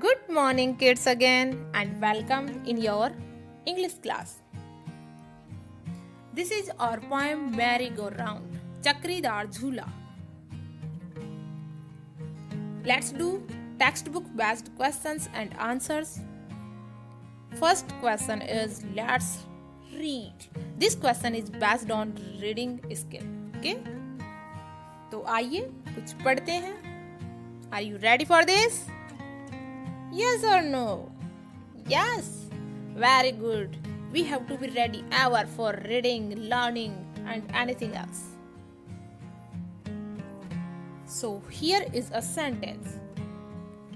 Good morning, kids, again, and welcome in your English class. This is our poem Merry Go Round, Chakridar Jhula. Let's do textbook based questions and answers. First question is let's read. This question is based on reading skill. Okay? तो आइए कुछ पढ़ते हैं. Are you ready for this? Yes or no? Yes. Very good. We have to be ready ever for reading, learning, and anything else. So here is a sentence.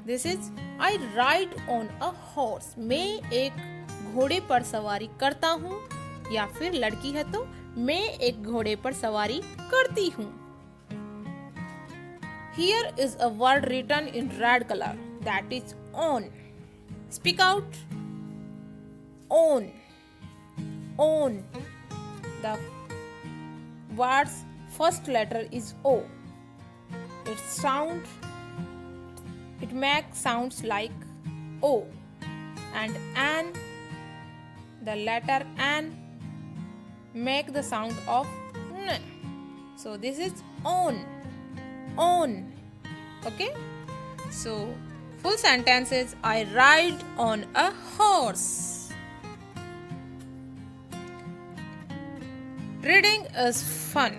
This is I ride on a horse. मैं एक घोड़े पर सवारी करता हूँ या फिर लड़की है तो मैं एक घोड़े पर सवारी करती हूँ. Here is a word written in red color that is on. Speak out. On. On. The word's first letter is O. It makes sounds like O. And N, the letter N make the sound of N. So this is on. On. Okay? So full sentence is I ride on a horse. Reading is fun.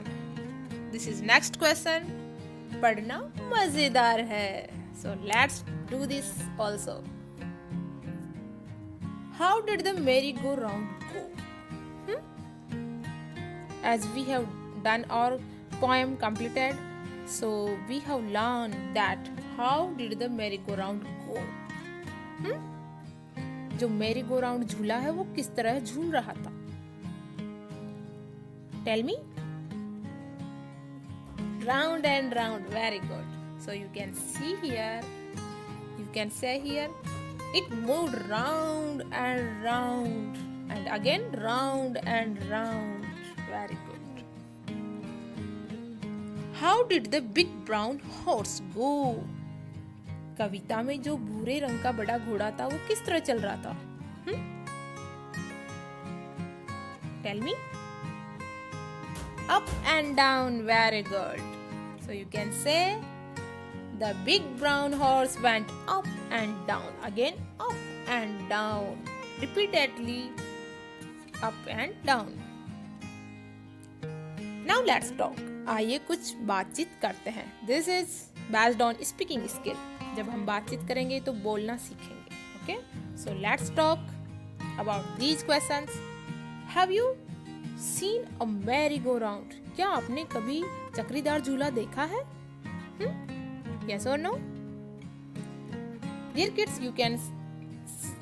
This is next question. पढ़ना मजेदार है. So let's do this also. How did the merry-go-round go? As we have done our poem completed, so we have learned that how did the merry-go-round go? जो merry-go-round झूला है वो किस तरह झूल रहा था? Tell me. Round and round. Very good. So you can see here, you can say here, it moved round and round and again round and round. Very good. How did the big brown horse go? कविता में जो भूरे रंग का बड़ा घोड़ा था वो किस तरह चल रहा था? Tell me. Up and down. Very good. So you can say the big brown horse went up and down. Again up and down. Repeatedly up and down. Now let's talk. आइए कुछ बातचीत करते हैं. This is based on speaking skill. जब हम बातचीत करेंगे तो बोलना सीखेंगे. Okay? So let's talk about these questions. Have you seen a merry-go-round? क्या आपने कभी चक्रीदार झूला देखा है? Yes or no? Dear kids, you can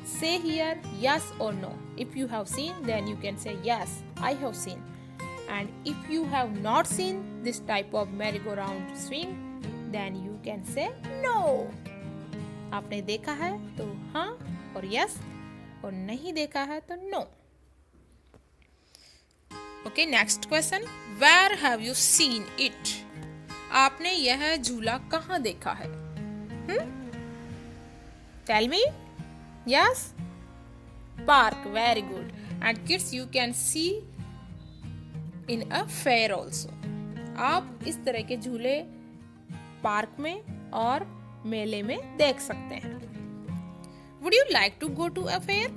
say here yes or no. If you have seen, then you can say yes, I have seen. And if you have not seen this type of merry-go-round swing, then you can say no. आपने देखा है तो हाँ और yes, और नहीं देखा है तो no. Okay, next question. Where have you seen it? आपने यह झूला कहाँ देखा है? Tell me. Yes? Park. Very good. And kids, you can see in a fair also. आप इस तरह के झूले पार्क में और मेले में देख सकते हैं. Would you like to go to a fair?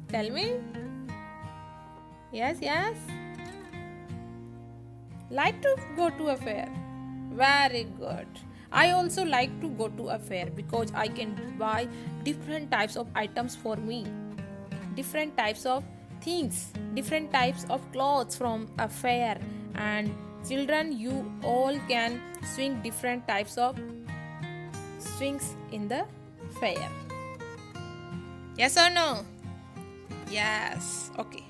Tell me. Yes, yes. Like to go to a fair. Very good. I also like to go to a fair because I can buy different types of items for me. Different types of things. Different types of clothes from a fair. And children, you all can swing different types of swings in the fair. Yes or no? Yes. Okay.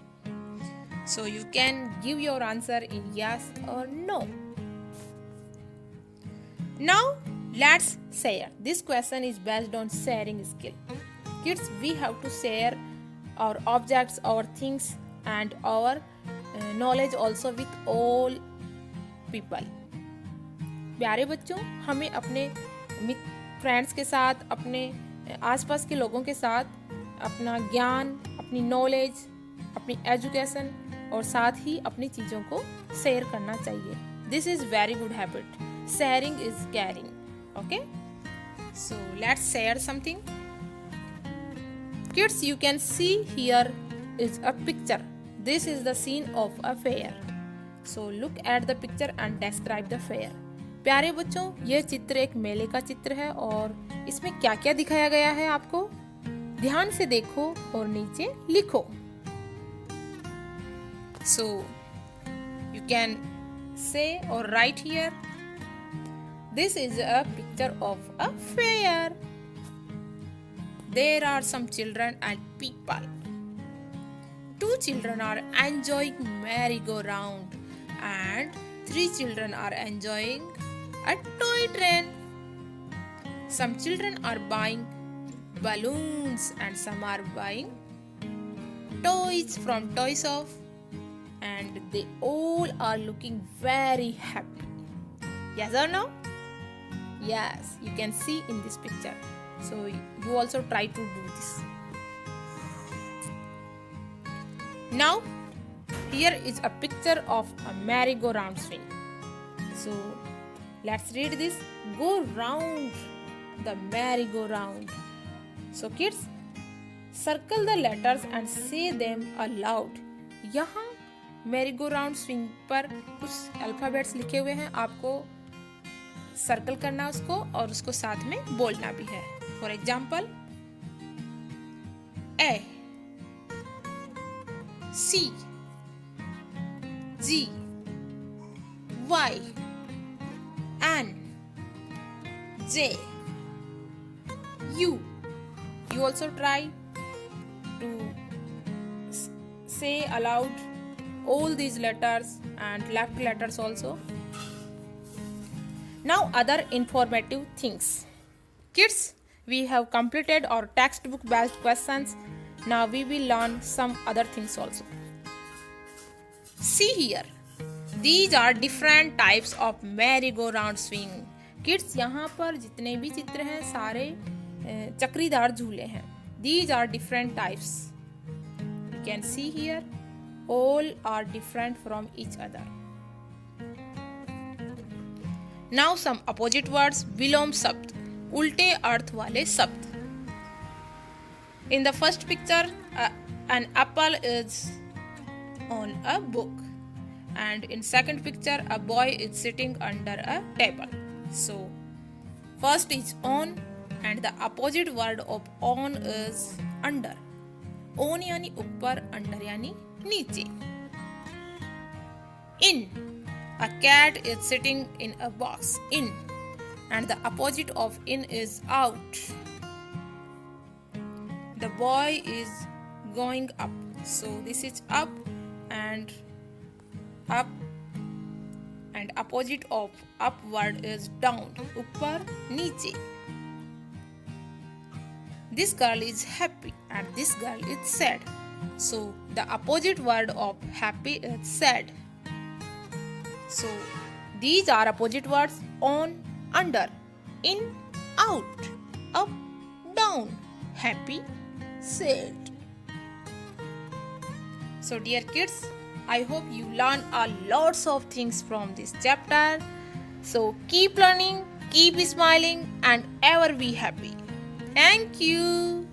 So you can give your answer in yes or no. Now let's share. This question is based on sharing skill. Kids, we have to share our objects, our things and our knowledge also with all people. प्यारे बच्चों, हमें अपने friends के साथ, अपने आसपास के लोगों के साथ अपना ज्ञान, अपनी नॉलेज, अपनी एजुकेशन और साथ ही अपनी चीज़ों को शेयर करना चाहिए. This is very good habit. Sharing is carrying. Okay, so let's share something. Kids, you can see here is a picture. This is the scene of a fair. So look at the picture and describe the fair. प्यारे बच्चों, यह चित्र एक मेले का चित्र है और इसमें क्या क्या दिखाया गया है आपको ध्यान से देखो और नीचे लिखो. So you can say or write here. This is a picture of a fair. There are some children and people. 2 children are enjoying merry-go-round and 3 children are enjoying a toy train. Some children are buying balloons and some are buying toys from Toy Shop, and they all are looking very happy. Yes or no? Yes, you can see in this picture. So you also try to do this. Now here is a picture of a merry-go-round swing. So let's read this. Go round the merry-go-round. So kids, circle the letters and say them aloud. यहाँ merry-go-round swing पर कुछ alphabets लिखे हुए हैं, आपको circle करना उसको और उसको साथ में बोलना भी है. For example, A, C, G, Y, N, J, U. You also try to say aloud all these letters and left letters also. Now other informative things. Kids, we have completed our textbook based questions. Now we will learn some other things also. See here. These are different types of merry-go-round swing. Kids, यहाँ पर जितने भी चित्र हैं सारे चक्रीदार झूले हैं. These are different types. You can see here. All are different from each other. Now some opposite words. विलोम शब्द, उल्टे अर्थ वाले शब्द. In the first picture, an apple is on a book, and in second picture, a boy is sitting under a table. So first is on, and the opposite word of on is under. On यानी ऊपर, under यानी नीचे. In, a cat is sitting in a box. In, and the opposite of in is out. The boy is going up. So this is up, and opposite of upward is down. Upar, niche. This girl is happy and this girl is sad. So the opposite word of happy is sad. So these are opposite words: on, under, in, out, up, down, happy, sad. So dear kids, I hope you learn a lots of things from this chapter. So keep learning, keep smiling, and ever be happy. Thank you.